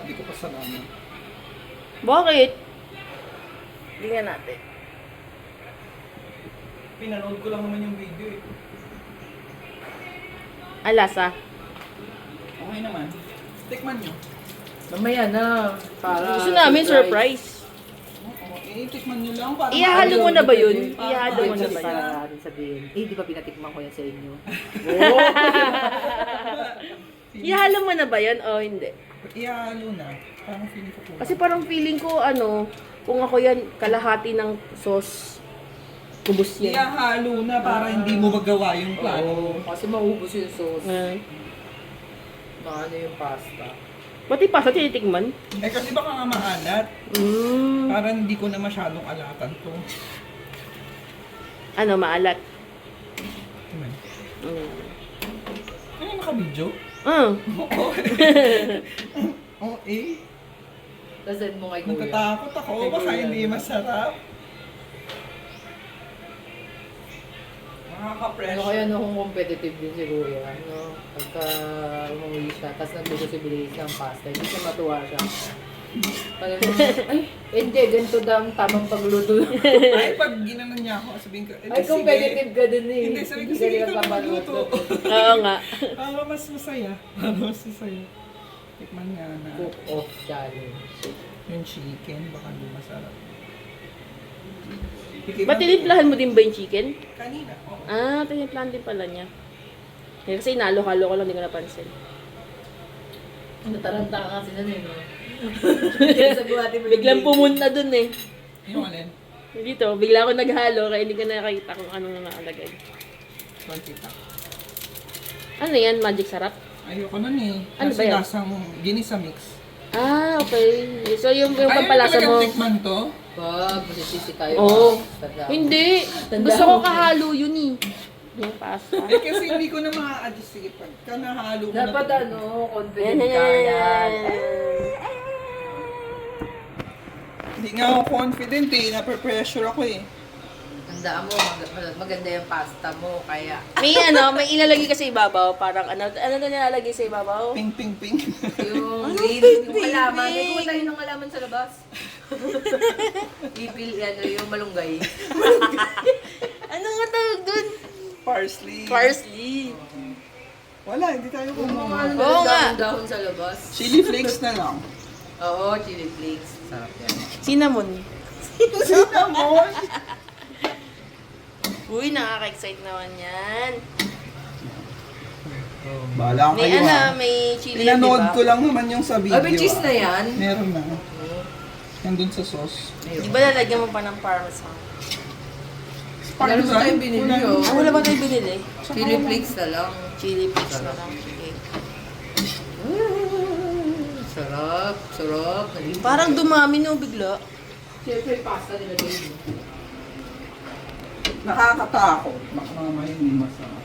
Hindi ko pa salaman. Bakit? Tingnan natin. Pinanood ko lang naman yung video eh. Alasa. Okay naman. Tikman nyo. Mamaya na. Para Gusto namin surprise. Oo, tikman nyo lang. Para Ihalo mo na ba yun? Ihalo mo na ba Para yun? natin sabihin. Eh, di ba pinatikman ko yan sa inyo? Ihalo mo na ba yun o hindi? Ihalo na. Parang feeling ko kulang. Kasi parang feeling ko kung ako yan, kalahati ng sauce, kubos yan. Ihalo na para hindi mo magawa yung plano. Oo, kasi maubos yung sauce. Ah. Na ano yung pasta. Pati pasta tinitikman? Eh kasi baka nga maalat. Parang hindi ko na masyadong alatan to. Ano, maalat? Tingnan. Mm. Ano naka-video? Oo. Oo eh. Tasend mo kay kuya. Natatakot ako. Baka hindi masarap. Ano Nakaka-pressure. kaya no kung competitive din si kuya, no? Pagka umuwi siya, tapos nandito si Bilis ng pasta, hindi siya matuwa siya. Parang, ay, hindi, ganito daw ang tamang pagluto. Ay, pag ginanon niya ako, sabihin ko, Ay, competitive ka din eh. Hindi, sabihin ko, sige ka magluto. Oo nga. Para mas masaya. Para mas masaya. Tikman nga na. Cook off challenge. Yung chicken, baka hindi masarap. Ba't tinimplahan mo din ba yung chicken? Kanina, oo. Ah, tinimplahan din pala niya. Eh, kasi inalo-halo ko lang, hindi ko napansin. Nataranta ka kasi na no? Sa buhati mo Biglang pumunta dun eh. Yung alin? Dito, bigla ako naghalo, kaya hindi ko nakakita kung anong nakalagay. Pancita. Ano yan? Magic sarap? Ayoko nun eh. Ano Kasi ba yan? lasang ginisa mix. Ah, okay. So, yung Ayaw pampalasa talagang mo. tikman to? Pag masisisi tayo. Oo. Tanda. Hindi. Tanda Gusto ko mo. kahalo yun eh. Yung pasta. Eh kasi hindi ko na ma-adjust. Sige, pagka nahalo ko Dapat na. ano, confident ka yan. Hindi nga ako confident eh. Nape-pressure ako eh. Tandaan mo, maganda yung pasta mo, kaya May ilalagay ka sa ibabaw. Parang ano na nilalagay sa ibabaw? Ping, ping, ping. yung green, yung halaman. May kuha tayo ng halaman sa labas. Ipil, yung malunggay. Ano nga tawag dun? Parsley. Parsley. Wala, hindi tayo kumuha. Oo nga. Dahon sa labas. Chili flakes na lang. Oo, chili flakes. Sarap yan. Cinnamon. Cinnamon! Uy, nakaka-excite naman yan. Bahala May kayo may chili, Pinanood diba? ko lang naman yung sa video. Ay, may cheese na yan. Meron na. Nandun sa sauce. Di ba lalagyan mo pa ng parmesan? Wala naman tayong binili, oh. Ah, wala ba tayo binili? Chili flakes na lang. Chili flakes na lang. Okay. Sarap, sarap. Parang dumami no bigla. Siyempre, pasta nila din. Nakakatakot. Baka mamaya hindi masarap.